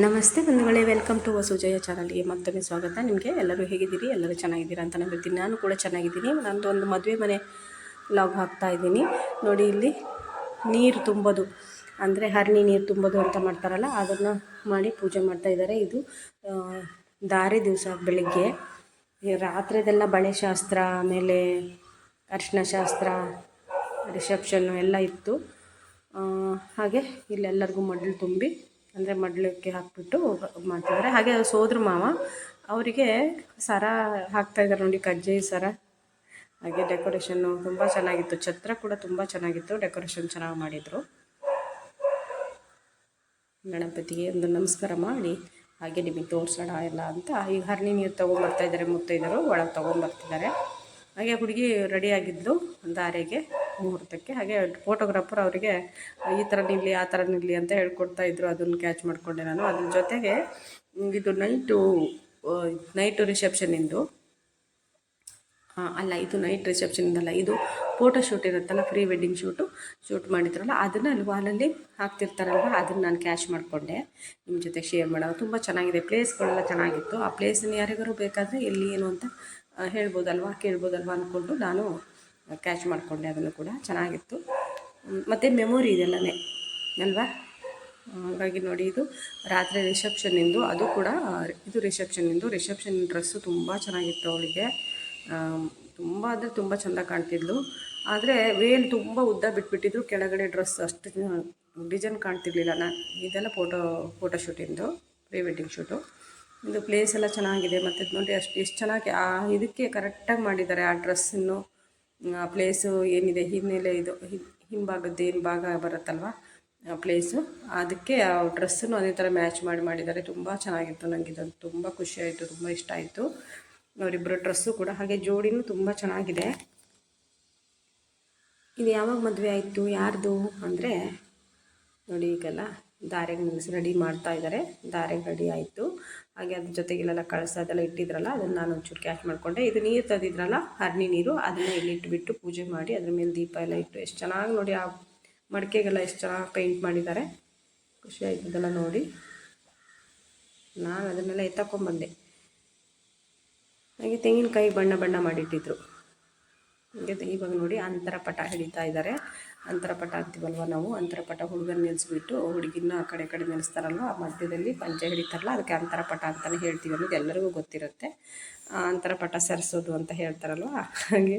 ನಮಸ್ತೆ ಬಂಧುಗಳೇ, welcome to ವಸುಜಯ ಚಾನಲ್ಗೆ ಮತ್ತೊಮ್ಮೆ ಸ್ವಾಗತ. ನಿಮಗೆ ಎಲ್ಲರೂ ಹೇಗಿದ್ದೀರಿ? ಎಲ್ಲರೂ ಚೆನ್ನಾಗಿದ್ದೀರಾ ಅಂತ ನಂಬಿರ್ತೀನಿ. ನಾನು ಕೂಡ ಚೆನ್ನಾಗಿದ್ದೀನಿ. ನಂದು ಒಂದು ಮದುವೆ ಮನೆ ಲಾಗ್ ಹಾಕ್ತಾ ಇದ್ದೀನಿ ನೋಡಿ. ಇಲ್ಲಿ ನೀರು ತುಂಬೋದು ಅಂದರೆ ಹರಣಿ ನೀರು ತುಂಬೋದು ಅಂತ ಮಾಡ್ತಾರಲ್ಲ, ಅದನ್ನು ಮಾಡಿ ಪೂಜೆ ಮಾಡ್ತಾ ಇದ್ದಾರೆ. ಇದು ದಾರಿ ದಿವಸ ಬೆಳಿಗ್ಗೆ. ರಾತ್ರಿದೆಲ್ಲ ಬಳೆ ಶಾಸ್ತ್ರ, ಆಮೇಲೆ ಅರಿಶಿನ ಶಾಸ್ತ್ರ, ರಿಸೆಪ್ಷನ್ನು ಎಲ್ಲ ಇತ್ತು. ಹಾಗೆ ಇಲ್ಲೆಲ್ಲರಿಗೂ ಮಡ್ಲು ತುಂಬಿ ಅಂದರೆ ಮಡ್ಲಕ್ಕೆ ಹಾಕಿಬಿಟ್ಟು ಮಾಡ್ತಿದ್ದಾರೆ. ಹಾಗೆ ಸೋದ್ರ ಮಾವ ಅವರಿಗೆ ಸರ ಹಾಕ್ತಾಯಿದ್ದಾರೆ ನೋಡಿ, ಕಜ್ಜಾಯ ಸರ. ಹಾಗೆ ಡೆಕೋರೇಷನ್ನು ತುಂಬ ಚೆನ್ನಾಗಿತ್ತು. ಛತ್ರ ಕೂಡ ತುಂಬ ಚೆನ್ನಾಗಿತ್ತು. ಡೆಕೋರೇಷನ್ ಚೆನ್ನಾಗಿ ಮಾಡಿದರು. ಗಣಪತಿಗೆ ಒಂದು ನಮಸ್ಕಾರ ಮಾಡಿ ಹಾಗೆ ನಿಮಗೆ ತೋರಿಸೋಣ ಎಲ್ಲ ಅಂತ ಈಗ ಹರಣಿ ನೀರು ತೊಗೊಂಬರ್ತಾಯಿದ್ದಾರೆ. ಮುತ್ತೈದರು ಒಳಗೆ ತೊಗೊಂಬರ್ತಿದ್ದಾರೆ. ಹಾಗೆ ಹುಡುಗಿ ರೆಡಿಯಾಗಿದ್ದು ದಾರೆಗೆ ಮುಹೂರ್ತಕ್ಕೆ. ಹಾಗೆ ಫೋಟೋಗ್ರಾಫರ್ ಅವರಿಗೆ ಈ ಥರ ನಿಲ್ಲಿ ಆ ಥರ ನಿಲ್ಲಿ ಅಂತ ಹೇಳ್ಕೊಡ್ತಾಯಿದ್ರು. ಅದನ್ನು ಕ್ಯಾಚ್ ಮಾಡಿಕೊಂಡೆ ನಾನು. ಅದ್ರ ಜೊತೆಗೆ ಇದು ನೈಟು ರಿಸೆಪ್ಷನಿಂದು ಅಲ್ಲ, ಇದು ನೈಟ್ ರಿಸೆಪ್ಷನಿಂದಲ್ಲ, ಇದು ಫೋಟೋ ಶೂಟ್ ಇರುತ್ತಲ್ಲ, ಪ್ರೀ ವೆಡ್ಡಿಂಗ್ ಶೂಟ್ ಮಾಡಿದ್ರಲ್ಲ, ಅದನ್ನು ಅಲ್ಲಿ ವಾಲಲ್ಲಿ ಹಾಕ್ತಿರ್ತಾರಲ್ವ, ಅದನ್ನು ನಾನು ಕ್ಯಾಚ್ ಮಾಡಿಕೊಂಡೆ. ನಿಮ್ಮ ಜೊತೆ ಶೇರ್ ಮಾಡೋದು. ತುಂಬ ಚೆನ್ನಾಗಿದೆ. ಪ್ಲೇಸ್ಗಳೆಲ್ಲ ಚೆನ್ನಾಗಿತ್ತು. ಆ ಪ್ಲೇಸನ್ನು ಯಾರಿಗಾರು ಬೇಕಾದರೆ ಎಲ್ಲಿ ಏನು ಅಂತ ಕೇಳ್ಬೋದಲ್ವ ಅಂದ್ಕೊಂಡು ನಾನು ಕ್ಯಾಚ್ ಮಾಡಿಕೊಂಡೆ. ಅದನ್ನು ಕೂಡ ಚೆನ್ನಾಗಿತ್ತು. ಮತ್ತು ಮೆಮೊರಿ ಇದೆಲ್ಲನೇ ಅಲ್ವಾ. ಹಾಗಾಗಿ ನೋಡಿ, ಇದು ರಾತ್ರಿ ರಿಸೆಪ್ಷನ್ನಿಂದು. ಅದು ಕೂಡ ಇದು ರಿಸೆಪ್ಷನ್ ಡ್ರೆಸ್ಸು ತುಂಬ ಚೆನ್ನಾಗಿತ್ತು ಅವಳಿಗೆ. ತುಂಬ ಅಂದರೆ ತುಂಬ ಚೆಂದ ಕಾಣ್ತಿದ್ಲು. ಆದರೆ ವೇಲ್ ತುಂಬ ಉದ್ದ ಬಿಟ್ಬಿಟ್ಟಿದ್ರು. ಕೆಳಗಡೆ ಡ್ರೆಸ್ ಅಷ್ಟು ಡಿಸೈನ್ ಕಾಣ್ತಿರ್ಲಿಲ್ಲ. ಇದೆಲ್ಲ ಫೋಟೋ ಶೂಟಿಂದು, ಪ್ರೀ ವೆಡ್ಡಿಂಗ್ ಶೂಟು. ಇದು ಪ್ಲೇಸ್ ಎಲ್ಲ ಚೆನ್ನಾಗಿದೆ. ಮತ್ತು ನೋಡಿ ಎಷ್ಟು ಚೆನ್ನಾಗಿ ಇದಕ್ಕೆ ಕರೆಕ್ಟಾಗಿ ಮಾಡಿದ್ದಾರೆ. ಆ ಡ್ರೆಸ್ಸನ್ನು, ಆ ಪ್ಲೇಸು ಏನಿದೆ ಹಿನ್ನೆಲೆ, ಇದು ಹಿಂಭಾಗದ್ದು ಏನು ಭಾಗ ಬರುತ್ತಲ್ವ ಪ್ಲೇಸು, ಅದಕ್ಕೆ ಆ ಡ್ರೆಸ್ಸನ್ನು ಅದೇ ಥರ ಮ್ಯಾಚ್ ಮಾಡಿದ್ದಾರೆ. ತುಂಬ ಚೆನ್ನಾಗಿತ್ತು. ನನಗೆ ಇದನ್ನು ತುಂಬ ಖುಷಿಯಾಯಿತು, ತುಂಬ ಇಷ್ಟ ಆಯಿತು. ಅವರಿಬ್ಬರು ಡ್ರೆಸ್ಸು ಕೂಡ ಹಾಗೆ ಜೋಡಿನೂ ತುಂಬ ಚೆನ್ನಾಗಿದೆ. ಇದು ಯಾವಾಗ ಮದುವೆ ಆಯಿತು, ಯಾರ್ದು ಅಂದರೆ ನೋಡಿ, ಈಗೆಲ್ಲ ದಾರೆಗೆ ನಿಲ್ಲಿಸಿ ರೆಡಿ ಮಾಡ್ತಾ ಇದ್ದಾರೆ. ದಾರೆಗೆ ರೆಡಿ ಆಯಿತು. ಹಾಗೆ ಅದ್ರ ಜೊತೆಗೆಲ್ಲ ಕಳಸ ಅದೆಲ್ಲ ಇಟ್ಟಿದ್ರಲ್ಲ, ಅದನ್ನು ನಾನು ಒಂಚೂರು ಕ್ಯಾಚ್ ಮಾಡಿಕೊಂಡೆ. ಇದು ನೀರು ತಂದಿದ್ರಲ್ಲ, ಹರಣಿ ನೀರು, ಅದನ್ನು ಇಲ್ಲಿಟ್ಬಿಟ್ಟು ಪೂಜೆ ಮಾಡಿ ಅದ್ರ ಮೇಲೆ ದೀಪ ಎಲ್ಲ ಇಟ್ಟು ಎಷ್ಟು ಚೆನ್ನಾಗಿ ನೋಡಿ, ಆ ಮಡಿಕೆಗೆಲ್ಲ ಎಷ್ಟು ಚೆನ್ನಾಗಿ ಪೇಂಟ್ ಮಾಡಿದ್ದಾರೆ. ಖುಷಿ ಆಯ್ತದೆಲ್ಲ ನೋಡಿ. ನಾನು ಅದನ್ನೆಲ್ಲ ಎತ್ತಕೊಂಡ್ಬಂದೆ. ಹಾಗೆ ತೆಂಗಿನಕಾಯಿ ಬಣ್ಣ ಮಾಡಿಟ್ಟಿದ್ರು. ಹಾಗೆ ಇವಾಗ ನೋಡಿ ಅಂತರಪಟ ಹಿಡಿತಾ ಇದ್ದಾರೆ. ಅಂತರಪಟ ಅಂತೀವಲ್ವ ನಾವು, ಅಂತರಪಟ ಹುಡುಗನ ನಿಲ್ಲಿಸ್ಬಿಟ್ಟು ಹುಡುಗಿನ ಆ ಕಡೆ ನಿಲ್ಲಿಸ್ತಾರಲ್ವ, ಆ ಮಧ್ಯದಲ್ಲಿ ಪಂಚೆ ಹಿಡಿತಾರಲ್ಲ, ಅದಕ್ಕೆ ಅಂತರಪಟ ಅಂತಲೇ ಹೇಳ್ತೀವಿ ಅನ್ನೋದು ಎಲ್ಲರಿಗೂ ಗೊತ್ತಿರುತ್ತೆ. ಅಂತರಪಟ ಸರಿಸೋದು ಅಂತ ಹೇಳ್ತಾರಲ್ವ, ಹಾಗೆ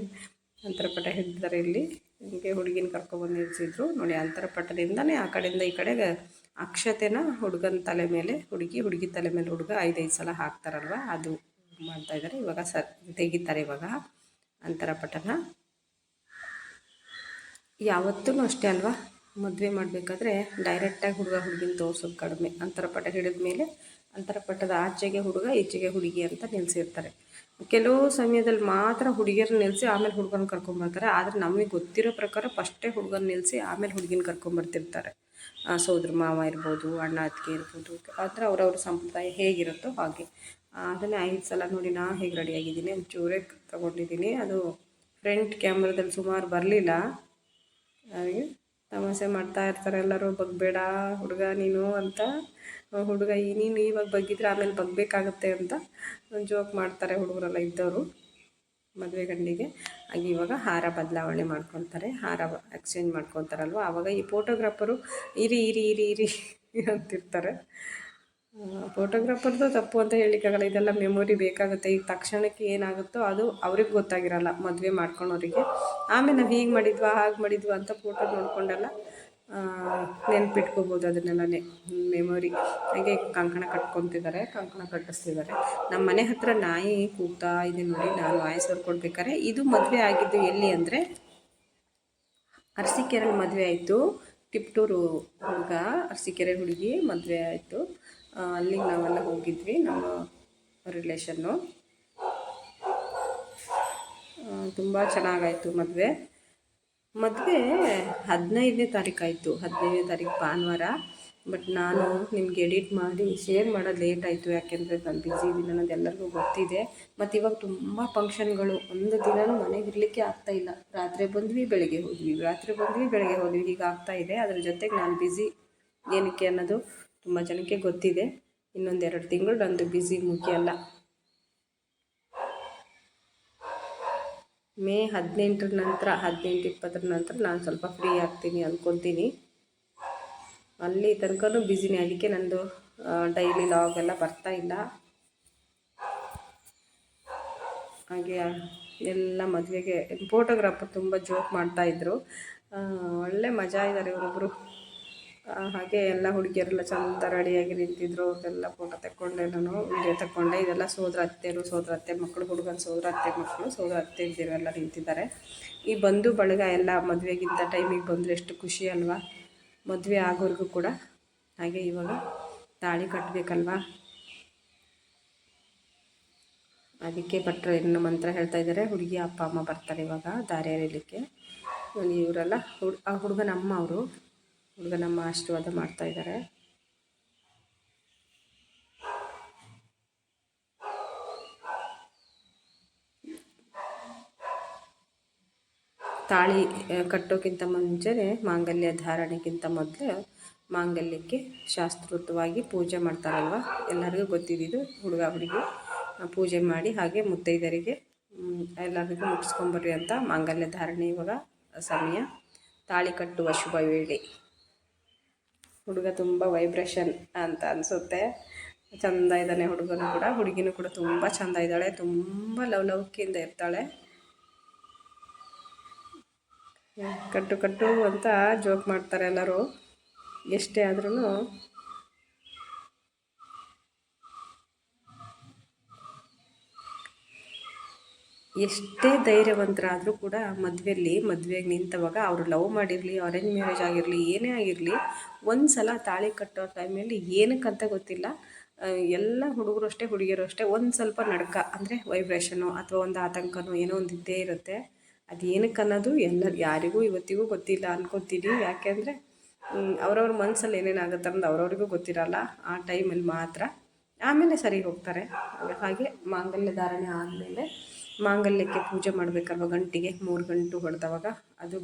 ಅಂತರಪಟ ಹಿಡಿದಾರೆ ಇಲ್ಲಿ. ಹೀಗೆ ಹುಡುಗಿನ ಕರ್ಕೊಬಂದು ನಿಲ್ಲಿಸಿದ್ರು ನೋಡಿ. ಅಂತರಪಟದಿಂದನೇ ಆ ಕಡೆಯಿಂದ ಈ ಕಡೆಗೆ ಅಕ್ಷತೆನ ಹುಡುಗನ ತಲೆ ಮೇಲೆ ಹುಡುಗಿ ತಲೆ ಮೇಲೆ ಹುಡುಗ 5 ಸಲ ಹಾಕ್ತಾರಲ್ವ, ಅದು ಮಾಡ್ತಾಯಿದ್ದಾರೆ. ಇವಾಗ ತೆಗಿತಾರೆ ಇವಾಗ ಅಂತರಪಟನ. ಯಾವತ್ತೂ ಅಷ್ಟೇ ಅಲ್ವಾ, ಮದುವೆ ಮಾಡಬೇಕಾದ್ರೆ ಡೈರೆಕ್ಟಾಗಿ ಹುಡುಗಿನ ತೋರಿಸೋದು ಕಡಿಮೆ. ಅಂತರಪಟ ಹಿಡಿದ ಮೇಲೆ ಅಂತರಪಟದ ಆಚೆಗೆ ಹುಡುಗ, ಈಚೆಗೆ ಹುಡುಗಿ ಅಂತ ನಿಲ್ಲಿಸಿರ್ತಾರೆ. ಕೆಲವು ಸಮಯದಲ್ಲಿ ಮಾತ್ರ ಹುಡುಗಿಯರನ್ನ ನಿಲ್ಲಿಸಿ ಆಮೇಲೆ ಹುಡುಗನ ಕರ್ಕೊಂಬರ್ತಾರೆ. ಆದರೆ ನಮಗೆ ಗೊತ್ತಿರೋ ಪ್ರಕಾರ ಫಸ್ಟೇ ಹುಡುಗನ ನಿಲ್ಲಿಸಿ ಆಮೇಲೆ ಹುಡುಗಿನ ಕರ್ಕೊಂಬರ್ತಿರ್ತಾರೆ. ಸೋದ್ರ ಮಾವ ಇರ್ಬೋದು, ಅಣ್ಣ ಅತ್ತಿಗೆ ಇರ್ಬೋದು, ಆ ಥರ ಅವ್ರವ್ರ ಸಂಪ್ರದಾಯ ಹೇಗಿರುತ್ತೋ ಹಾಗೆ. ಅದನ್ನೇ 5 ಸಲ ನೋಡಿ ನಾನು ಹೇಗೆ ರೆಡಿಯಾಗಿದ್ದೀನಿ. ಒಂಚೂರೇ ತೊಗೊಂಡಿದ್ದೀನಿ. ಅದು ಫ್ರಂಟ್ ಕ್ಯಾಮ್ರಾದಲ್ಲಿ ಸುಮಾರು ಬರಲಿಲ್ಲ. ಹಾಗೆ ತಮಾಷೆ ಮಾಡ್ತಾ ಇರ್ತಾರೆ ಎಲ್ಲರೂ, ಬಗ್ಬೇಡ ಹುಡುಗ ನೀನು ಅಂತ. ಹುಡುಗ ನೀನು ಇವಾಗ ಬಗ್ಗಿದ್ರೆ ಆಮೇಲೆ ಬಗ್ಬೇಕಾಗತ್ತೆ ಅಂತ ಜೋಕ್ ಮಾಡ್ತಾರೆ ಹುಡುಗರೆಲ್ಲ ಇದ್ದವರು ಮದುವೆ ಗಂಡಿಗೆ. ಹಾಗೆ ಇವಾಗ ಹಾರ ಬದಲಾವಣೆ ಮಾಡ್ಕೊತಾರೆ, ಹಾರ ಎಕ್ಸ್ಚೇಂಜ್ ಮಾಡ್ಕೊತಾರಲ್ವ, ಆವಾಗ ಈ ಫೋಟೋಗ್ರಾಫರು ಇರಿ ಅಂತಿರ್ತಾರೆ. ಫೋಟೋಗ್ರಾಫರ್ದು ತಪ್ಪು ಅಂತ ಹೇಳಿಕ್ಕಾಗಲ್ಲ. ಇದೆಲ್ಲ ಮೆಮೊರಿ ಬೇಕಾಗುತ್ತೆ. ಈಗ ತಕ್ಷಣಕ್ಕೆ ಏನಾಗುತ್ತೋ ಅದು ಅವ್ರಿಗೆ ಗೊತ್ತಾಗಿರಲ್ಲ, ಮದುವೆ ಮಾಡ್ಕೊಳೋರಿಗೆ. ಆಮೇಲೆ ನಾವು ಹೀಗೆ ಮಾಡಿದ್ವಾ ಹಾಗೆ ಮಾಡಿದ್ವಾ ಅಂತ ಫೋಟೋ ನೋಡ್ಕೊಂಡೆಲ್ಲ ನೆನ್ಪಿಟ್ಕೋಬೋದು ಅದನ್ನೆಲ್ಲನೇ ಮೆಮೊರಿ. ಹಾಗೆ ಕಂಕಣ ಕಟ್ಕೊತಿದ್ದಾರೆ, ಕಂಕಣ ಕಟ್ಟಿಸ್ತಿದ್ದಾರೆ. ನಮ್ಮ ಮನೆ ಹತ್ರ ನಾಯಿ ಕೂಗ್ತಾ ಇದೆ ನೋಡಿ. ನಾನು ವಾಯ್ಸ್ ಕೊಡ್ಬೇಕಾರೆ ಇದು ಮದುವೆ ಆಗಿದ್ದು ಎಲ್ಲಿ ಅಂದರೆ ಅರಸೀಕೆರೆಯಲ್ಲಿ ಮದುವೆ ಆಯಿತು. ಟಿಪ್ಟೂರು ಹುಡುಗ, ಅರಸೀಕೆರೆ ಹುಡುಗಿ ಮದುವೆ ಆಯಿತು. ಅಲ್ಲಿಗೆ ನಾವೆಲ್ಲ ಹೋಗಿದ್ವಿ, ನಮ್ಮ ರಿಲೇಷನ್ನು. ತುಂಬ ಚೆನ್ನಾಗಾಯಿತು ಮದುವೆ 15ನೇ ತಾರೀಕು ಆಯಿತು. 15ನೇ ತಾರೀಕು ಭಾನುವಾರ. ಬಟ್ ನಾನು ನಿಮ್ಗೆ ಎಡಿಟ್ ಮಾಡಿ ಶೇರ್ ಮಾಡೋದು ಲೇಟ್ ಆಯಿತು, ಯಾಕೆಂದರೆ ನಾನು ಬ್ಯುಸಿ ಇದ್ದೀನಿ ಅನ್ನೋದು ಎಲ್ಲರಿಗೂ ಗೊತ್ತಿದೆ. ಮತ್ತು ಇವಾಗ ತುಂಬ ಫಂಕ್ಷನ್ಗಳು, ಒಂದು ದಿನವೂ ಮನೆಗೆ ಇರಲಿಕ್ಕೆ ಆಗ್ತಾಯಿಲ್ಲ. ರಾತ್ರಿ ಬಂದ್ವಿ ಬೆಳಗ್ಗೆ ಹೋದ್ವಿ, ಹೀಗೆ ಆಗ್ತಾಯಿದೆ. ಅದ್ರ ಜೊತೆಗೆ ನಾನು ಬ್ಯುಸಿ ಏನಕ್ಕೆ ಅನ್ನೋದು ತುಂಬ ಜನಕ್ಕೆ ಗೊತ್ತಿದೆ. ಇನ್ನೊಂದೆರಡು ತಿಂಗಳು ನಂದು ಬ್ಯುಸಿ ಮುಗಿಯಲ್ಲ. ಮೇ 18 ನಂತರ 18-20 ನಂತರ ನಾನು ಸ್ವಲ್ಪ ಫ್ರೀ ಆಗ್ತೀನಿ ಅಂದ್ಕೊತೀನಿ. ಅಲ್ಲಿ ತನಕನೂ ಬ್ಯುಸಿನೇ, ಅದಕ್ಕೆ ನಂದು ಡೈಲಿ ಲಾಗ್ ಎಲ್ಲ ಬರ್ತಾ ಇಲ್ಲ. ಹಾಗೆ ಎಲ್ಲ ಮದುವೆಗೆ ಫೋಟೋಗ್ರಾಫರ್ ತುಂಬ ಜೋಕ್ ಮಾಡ್ತಾಯಿದ್ರು. ಒಳ್ಳೆ ಮಜಾ ಇದ್ದಾರೆ ಇವರೊಬ್ಬರು. ಹಾಗೆ ಎಲ್ಲ ಹುಡುಗಿಯರೆಲ್ಲ ಚಂದ ರೆಡಿಯಾಗಿ ನಿಂತಿದ್ರು. ಅವ್ರದ್ದೆಲ್ಲ ಫೋಟೋ ತಗೊಂಡೆ, ನಾನು ವಿಡಿಯೋ ತಗೊಂಡೆ. ಇದೆಲ್ಲ ಸೋದರ ಅತ್ತೆ ಮಕ್ಕಳು, ಹುಡುಗನ ಸೋದರ ಅತ್ತೆ ಇದ್ದಿರೆಲ್ಲ ನಿಂತಿದ್ದಾರೆ. ಈ ಬಂಧು ಬಳಗ ಎಲ್ಲ ಮದುವೆಗಿಂತ ಟೈಮಿಗೆ ಬಂದರೆ ಎಷ್ಟು ಖುಷಿ ಅಲ್ವಾ, ಮದುವೆ ಆಗೋರಿಗೂ ಕೂಡ. ಹಾಗೆ ಇವಾಗ ತಾಳಿ ಕಟ್ಟಬೇಕಲ್ವಾ, ಅದಕ್ಕೆ ಭಟ್ರು ಇನ್ನು ಮಂತ್ರ ಹೇಳ್ತಾ ಇದ್ದಾರೆ. ಹುಡುಗಿ ಅಪ್ಪ ಅಮ್ಮ ಬರ್ತಾರೆ ಇವಾಗ ದಾರಿ ಎರೀಲಿಕ್ಕೆ. ಇವರೆಲ್ಲ ಹುಡುಗನಮ್ಮ, ಅವರು ಹುಡುಗನಮ್ಮ ಆಶೀರ್ವಾದ ಮಾಡ್ತಾ ಇದ್ದಾರೆ. ತಾಳಿ ಕಟ್ಟೋಕ್ಕಿಂತ ಮುಂಚೆನೇ ಮಾಂಗಲ್ಯ ಧಾರಣೆಗಿಂತ ಮೊದಲು ಮಾಂಗಲ್ಯಕ್ಕೆ ಶಾಸ್ತ್ರೋಕ್ತವಾಗಿ ಪೂಜೆ ಮಾಡ್ತಾರಲ್ವ, ಎಲ್ಲರಿಗೂ ಗೊತ್ತಿದ್ದು. ಹುಡುಗ ಹುಡುಗಿ ಪೂಜೆ ಮಾಡಿ ಹಾಗೆ ಮುತ್ತೈದರಿಗೆ ಎಲ್ಲರಿಗೂ ಮುಟ್ಟಿಸ್ಕೊಂಬರ್ರಿ ಅಂತ ಮಾಂಗಲ್ಯ ಧಾರಣೆ ಇವಾಗ ಸಮಯ. ತಾಳಿ ಕಟ್ಟುವ ಶುಭ ವೇಳೆ. ಹುಡುಗ ತುಂಬ ವೈಬ್ರೇಷನ್ ಅಂತ ಅನಿಸುತ್ತೆ. ಚೆಂದ ಇದ್ದಾನೆ ಹುಡುಗನೂ ಕೂಡ, ಹುಡುಗಿನೂ ಕೂಡ ತುಂಬ ಚೆಂದ ಇದ್ದಾಳೆ, ತುಂಬ ಲವಲವಿಕೆಯಿಂದ ಇರ್ತಾಳೆ. ಕಟ್ಟು ಅಂತ ಜೋಕ್ ಮಾಡ್ತಾರೆ ಎಲ್ಲರೂ. ಎಷ್ಟೇ ಆದ್ರೂ ಎಷ್ಟೇ ಧೈರ್ಯವಂತರಾದರೂ ಕೂಡ ಮದುವೆಗೆ ನಿಂತವಾಗ ಅವರು ಲವ್ ಮಾಡಿರಲಿ, ಅರೇಂಜ್ ಮ್ಯಾರೇಜ್ ಆಗಿರಲಿ, ಏನೇ ಆಗಿರಲಿ, ಒಂದು ಸಲ ತಾಳಿ ಕಟ್ಟೋ ಟೈಮಲ್ಲಿ ಏನಕ್ಕಂತ ಗೊತ್ತಿಲ್ಲ, ಎಲ್ಲ ಹುಡುಗರು ಅಷ್ಟೇ ಹುಡುಗಿಯರು ಅಷ್ಟೇ ಒಂದು ಸ್ವಲ್ಪ ನಡ್ಕ ಅಂದರೆ ವೈಬ್ರೇಷನು ಅಥವಾ ಒಂದು ಆತಂಕನೋ ಏನೋ ಒಂದು ಇದ್ದೇ ಇರುತ್ತೆ. ಅದು ಏನಕ್ಕೆ ಅನ್ನೋದು ಯಾರಿಗೂ ಇವತ್ತಿಗೂ ಗೊತ್ತಿಲ್ಲ ಅನ್ಕೊತೀನಿ. ಯಾಕೆಂದರೆ ಅವ್ರವ್ರ ಮನಸ್ಸಲ್ಲಿ ಏನೇನಾಗುತ್ತೆ ಅನ್ನೋದು ಅವ್ರವ್ರಿಗೂ ಗೊತ್ತಿರಲ್ಲ ಆ ಟೈಮಲ್ಲಿ ಮಾತ್ರ. ಆಮೇಲೆ ಸರಿ ಹೋಗ್ತಾರೆ. ಹಾಗೆ ಮಾಂಗಲ್ಯ ಧಾರಣೆ ಆದಮೇಲೆ ಮಾಂಗಲ್ಯಕ್ಕೆ ಪೂಜೆ ಮಾಡಬೇಕಲ್ವ, ಗಂಟಿಗೆ 3 ಗಂಟು ಹೊಡೆದವಾಗ ಅದು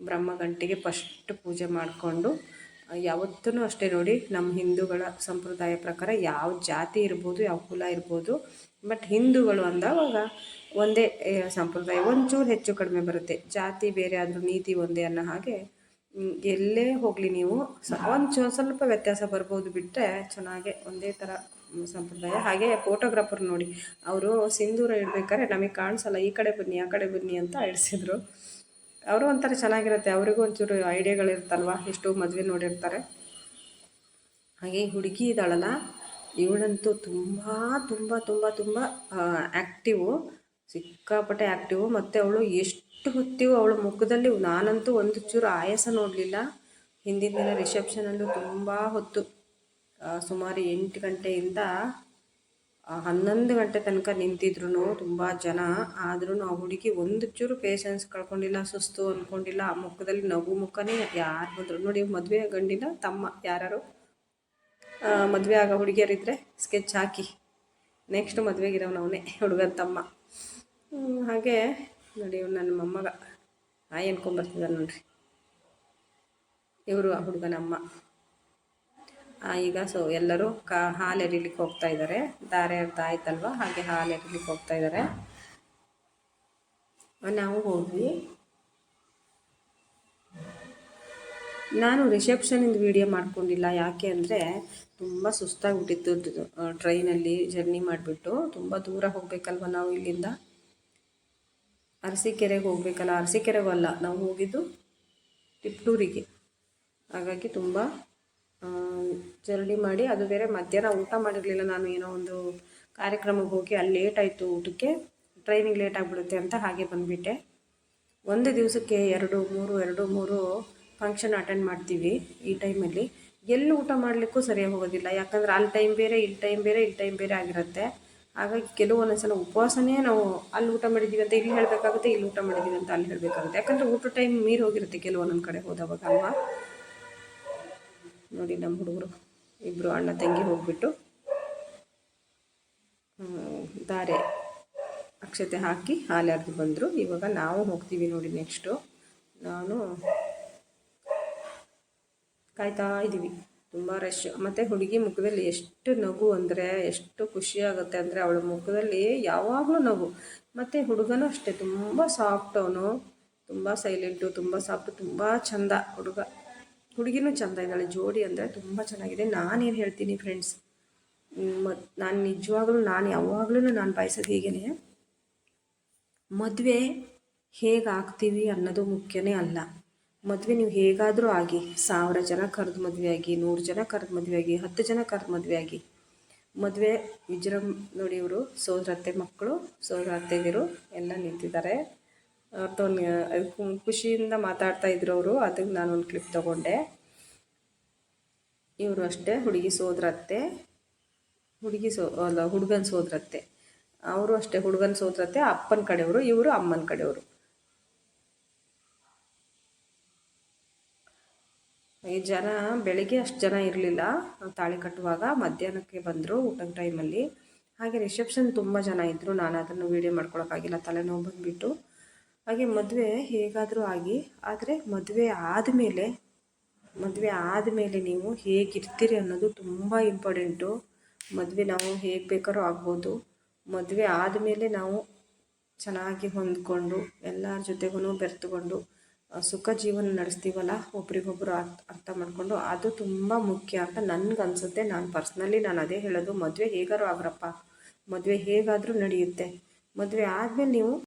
ಬ್ರಹ್ಮಗಂಟಿಗೆ ಫಸ್ಟ್ ಪೂಜೆ ಮಾಡಿಕೊಂಡು, ಯಾವತ್ತೂ ಅಷ್ಟೇ ನೋಡಿ, ನಮ್ಮ ಹಿಂದೂಗಳ ಸಂಪ್ರದಾಯ ಪ್ರಕಾರ ಯಾವ ಜಾತಿ ಇರ್ಬೋದು, ಯಾವ ಕುಲ ಇರ್ಬೋದು, ಬಟ್ ಹಿಂದೂಗಳು ಅಂದವಾಗ ಒಂದೇ ಸಂಪ್ರದಾಯ. ಒಂಚೂರು ಹೆಚ್ಚು ಕಡಿಮೆ ಬರುತ್ತೆ, ಜಾತಿ ಬೇರೆ ಆದರೂ ನೀತಿ ಒಂದೇ ಅನ್ನೋ ಹಾಗೆ. ಎಲ್ಲೇ ಹೋಗಲಿ ನೀವು ಸ್ವಲ್ಪ ವ್ಯತ್ಯಾಸ ಬರ್ಬೋದು, ಬಿಟ್ಟರೆ ಚೆನ್ನಾಗೆ ಒಂದೇ ಥರ ಸಂಪ್ರದಾಯ. ಹಾಗೆ ಫೋಟೋಗ್ರಾಫರ್ ನೋಡಿ, ಅವರು ಸಿಂಧೂರ ಇಡ್ಬೇಕಾದ್ರೆ ನಮಗೆ ಕಾಣಿಸಲ್ಲ, ಈ ಕಡೆ ಬನ್ನಿ ಆ ಕಡೆ ಬನ್ನಿ ಅಂತ ಇಡಿಸಿದ್ರು. ಅವರು ಒಂಥರ ಚೆನ್ನಾಗಿರುತ್ತೆ, ಅವರಿಗೂ ಒಂಚೂರು ಐಡಿಯಾಗಳಿರುತ್ತಲ್ವ, ಎಷ್ಟು ಮದುವೆ ನೋಡಿರ್ತಾರೆ. ಹಾಗೆ ಹುಡುಗಿ ಇದ್ದಾಳಲ್ಲ, ಇವಳಂತೂ ತುಂಬ ತುಂಬ ತುಂಬ ತುಂಬ ಆ್ಯಕ್ಟಿವು, ಸಿಕ್ಕಾಪಟ್ಟೆ ಆ್ಯಕ್ಟಿವು. ಮತ್ತು ಅವಳು ಎಷ್ಟು ಹೊತ್ತಿಗೂ ಅವಳ ಮುಖದಲ್ಲಿ ನಾನಂತೂ ಒಂದು ಚೂರು ಆಯಾಸ ನೋಡಲಿಲ್ಲ. ಹಿಂದಿನ ದಿನ ರಿಸೆಪ್ಷನಲ್ಲೂ ತುಂಬ ಹೊತ್ತು, ಸುಮಾರು 8 ಗಂಟೆಯಿಂದ 11 ಗಂಟೆ ತನಕ ನಿಂತಿದ್ರು ತುಂಬ ಜನ. ಆದ್ರೂ ಆ ಹುಡುಗಿ ಒಂದು ಚೂರು ಪೇಷನ್ಸ್ ಕಳ್ಕೊಂಡಿಲ್ಲ, ಸುಸ್ತು ಅಂದ್ಕೊಂಡಿಲ್ಲ. ಆ ಮುಖದಲ್ಲಿ ನಗು ಮುಖನೇ. ಯಾರು ಬಂದರು ನೋಡಿ, ಮದುವೆ ಗಂಡಿನ ತಮ್ಮ ಯಾರು ಮದುವೆ ಆಗೋ ಹುಡುಗಿಯರಿದ್ದರೆ ಸ್ಕೆಚ್ ಹಾಕಿ, ನೆಕ್ಸ್ಟ್ ಮದುವೆಗಿರೋನವನೇ ಹುಡುಗನ ತಮ್ಮ. ಹಾಗೆ ನೋಡಿ, ನನ್ನ ಮೊಮ್ಮಗ ಆಯ್ ಅನ್ಕೊಂಬರ್ತಿದ್ದಾರೆ ನೋಡ್ರಿ, ಇವರು ಆ ಹುಡುಗನಮ್ಮ. ಈಗ ಎಲ್ಲರೂ ಹಾಲು ಎರಿಲಿಕ್ಕೆ ಹೋಗ್ತಾ ಇದ್ದಾರೆ. ದಾರೆ ಅರ್ಧ ಆಯ್ತಲ್ವ, ಹಾಗೆ ಹಾಲು ಎರಿಲಿಕ್ಕೆ ಹೋಗ್ತಾ ಇದ್ದಾರೆ. ನಾವು ಹೋದ್ವಿ. ನಾನು ರಿಸೆಪ್ಷನಿಂದ ವೀಡಿಯೋ ಮಾಡ್ಕೊಂಡಿಲ್ಲ, ಯಾಕೆ ಅಂದರೆ ತುಂಬ ಸುಸ್ತಾಗಿಬಿಟ್ಟಿತ್ತು. ಟ್ರೈನಲ್ಲಿ ಜರ್ನಿ ಮಾಡಿಬಿಟ್ಟು ತುಂಬ ದೂರ ಹೋಗಬೇಕಲ್ವ ನಾವು ಇಲ್ಲಿಂದ. ಅರಸೀಕೆರೆಗೆ ಹೋಗಬೇಕಲ್ಲ, ಅರಸೀಕೆರೆಗೂ ಅಲ್ಲ, ನಾವು ಹೋಗಿದ್ದು ತಿಪ್ಟೂರಿಗೆ. ಹಾಗಾಗಿ ತುಂಬ ಜರ್ನಿ ಮಾಡಿ, ಅದು ಬೇರೆ ಮಧ್ಯಾಹ್ನ ಊಟ ಮಾಡಿರಲಿಲ್ಲ ನಾನು. ಏನೋ ಒಂದು ಕಾರ್ಯಕ್ರಮಕ್ಕೆ ಹೋಗಿ ಅಲ್ಲಿ ಲೇಟ್ ಆಯಿತು ಊಟಕ್ಕೆ, ಟ್ರೈನಿಗೆ ಲೇಟ್ ಆಗಿಬಿಡುತ್ತೆ ಅಂತ ಹಾಗೆ ಬಂದುಬಿಟ್ಟೆ. ಒಂದು ದಿವಸಕ್ಕೆ 2-3 ಫಂಕ್ಷನ್ ಅಟೆಂಡ್ ಮಾಡ್ತೀವಿ. ಈ ಟೈಮಲ್ಲಿ ಎಲ್ಲಿ ಊಟ ಮಾಡಲಿಕ್ಕೂ ಸರಿಯಾಗಿ ಹೋಗೋದಿಲ್ಲ, ಯಾಕಂದರೆ ಅಲ್ಲಿ ಟೈಮ್ ಬೇರೆ, ಇಲ್ಲಿ ಟೈಮ್ ಬೇರೆ ಆಗಿರುತ್ತೆ. ಹಾಗಾಗಿ ಕೆಲವೊಂದೊಂದ್ಸಲ ಉಪವಾಸನೇ ನಾವು ಅಲ್ಲಿ ಊಟ ಮಾಡಿದ್ದೀವಿ ಅಂತ ಇಲ್ಲಿ ಹೇಳಬೇಕಾಗುತ್ತೆ, ಇಲ್ಲಿ ಊಟ ಮಾಡಿದ್ದೀವಿ ಅಂತ ಅಲ್ಲಿ ಹೇಳಬೇಕಾಗುತ್ತೆ. ಯಾಕಂದರೆ ಊಟ ಟೈಮ್ ಮೀರಿ ಹೋಗಿರುತ್ತೆ ಕೆಲವೊಂದೊಂದು ಕಡೆ ಹೋದವಾಗ ಅಲ್ವಾ. ನೋಡಿ, ನಮ್ಮ ಹುಡುಗರು ಇಬ್ಬರು ಅಣ್ಣ ತಂಗಿ ಹೋಗ್ಬಿಟ್ಟು ದಾರೆ ಅಕ್ಷತೆ ಹಾಕಿ ಹಾಲೆರೆದು ಬಂದರು. ಇವಾಗ ನಾವು ಹೋಗ್ತೀವಿ ನೋಡಿ. ನೆಕ್ಸ್ಟು ನಾನು ಕಾಯ್ತಾ ಇದ್ದೀವಿ. ತುಂಬ ರಶ್. ಮತ್ತು ಹುಡುಗಿ ಮುಖದಲ್ಲಿ ಎಷ್ಟು ನಗು ಅಂದರೆ ಎಷ್ಟು ಖುಷಿಯಾಗುತ್ತೆ ಅಂದರೆ ಅವಳ ಮುಖದಲ್ಲಿ ಯಾವಾಗಲೂ ನಗು. ಮತ್ತು ಹುಡುಗನೂ ಅಷ್ಟೇ ತುಂಬ ಸಾಫ್ಟ್, ಅವನು ತುಂಬ ಸೈಲೆಂಟು, ತುಂಬ ಸಾಫ್ಟು, ತುಂಬ ಚಂದ ಹುಡುಗ. ಹುಡುಗಿನೂ ಚೆಂದ ಇದ್ದಾಳೆ. ಜೋಡಿ ಅಂದರೆ ತುಂಬ ಚೆನ್ನಾಗಿದೆ. ನಾನೇನು ಹೇಳ್ತೀನಿ ಫ್ರೆಂಡ್ಸ್, ನಾನು ನಿಜವಾಗ್ಲೂ ಯಾವಾಗಲೂ ನಾನು ಬಯಸೋದು ಹೀಗೇ, ಮದುವೆ ಹೇಗೆ ಆಗ್ತೀವಿ ಅನ್ನೋದು ಮುಖ್ಯನೇ ಅಲ್ಲ. ಮದುವೆ ನೀವು ಹೇಗಾದರೂ ಆಗಿ, 1000 ಜನ ಕರೆದು ಮದುವೆ ಆಗಿ, 100 ಜನ ಕರೆದು ಮದುವೆ ಆಗಿ, 10 ಜನ ಕರೆದು ಮದುವೆ ಆಗಿ, ಮದುವೆ ನೋಡಿ ಇವರು ಸೋದರತ್ತೆ ಮಕ್ಕಳು, ಸೋದರ ಅತ್ತೆದಿರು ಎಲ್ಲ ನಿಂತಿದ್ದಾರೆ. ಅವ್ರದ್ದು ಖುಷಿಯಿಂದ ಮಾತಾಡ್ತಾ ಇದ್ರು ಅವರು. ಅದಕ್ಕೆ ನಾನು ಒಂದು ಕ್ಲಿಪ್ ತೊಗೊಂಡೆ. ಇವರು ಅಷ್ಟೇ ಹುಡುಗಿ ಸೋದರತ್ತೆ, ಹುಡುಗನ ಸೋದರತ್ತೆ. ಅವರು ಅಷ್ಟೇ ಹುಡುಗನ ಸೋದರತ್ತೆ, ಅಪ್ಪನ ಕಡೆಯವರು, ಇವರು ಅಮ್ಮನ ಕಡೆಯವರು. ಈ ಜನ ಬೆಳಿಗ್ಗೆ ಅಷ್ಟು ಜನ ಇರಲಿಲ್ಲ, ತಾಳಿ ಕಟ್ಟುವಾಗ ಮಧ್ಯಾಹ್ನಕ್ಕೆ ಬಂದರು ಊಟದ ಟೈಮಲ್ಲಿ. ಹಾಗೆ ರಿಸೆಪ್ಷನ್ ತುಂಬ ಜನ ಇದ್ದರು. ನಾನು ಅದನ್ನು ವೀಡಿಯೋ ಮಾಡ್ಕೊಳಕ್ಕಾಗಿಲ್ಲ, ತಲೆನೋವು ಬಂದುಬಿಟ್ಟು. ಹಾಗೆ ಮದುವೆ ಹೇಗಾದರೂ ಆಗಿ, ಆದರೆ ಮದುವೆ ಆದಮೇಲೆ ನೀವು ಹೇಗಿರ್ತೀರಿ ಅನ್ನೋದು ತುಂಬ ಇಂಪಾರ್ಟೆಂಟು. ಮದುವೆ ನಾವು ಹೇಗೆ ಬೇಕಾದ್ರೂ ಆಗ್ಬೋದು. ಮದುವೆ ಆದಮೇಲೆ ನಾವು ಚೆನ್ನಾಗಿ ಹೊಂದ್ಕೊಂಡು ಎಲ್ಲರ ಜೊತೆಗೂ ಬೆರೆತುಕೊಂಡು ಸುಖ ಜೀವನ ನಡೆಸ್ತೀವಲ್ಲ, ಒಬ್ರಿಗೊಬ್ಬರು ಅರ್ಥ ಮಾಡಿಕೊಂಡು, ಅದು ತುಂಬ ಮುಖ್ಯ ಅಂತ ನನಗನ್ಸುತ್ತೆ. ನಾನು ಅದೇ ಹೇಳೋದು, ಮದುವೆ ಹೇಗಾದ್ರು ಆಗ್ರಪ್ಪ, ಮದುವೆ ಹೇಗಾದರೂ ನಡೆಯುತ್ತೆ. ಮದುವೆ ಆದಮೇಲೆ ನೀವು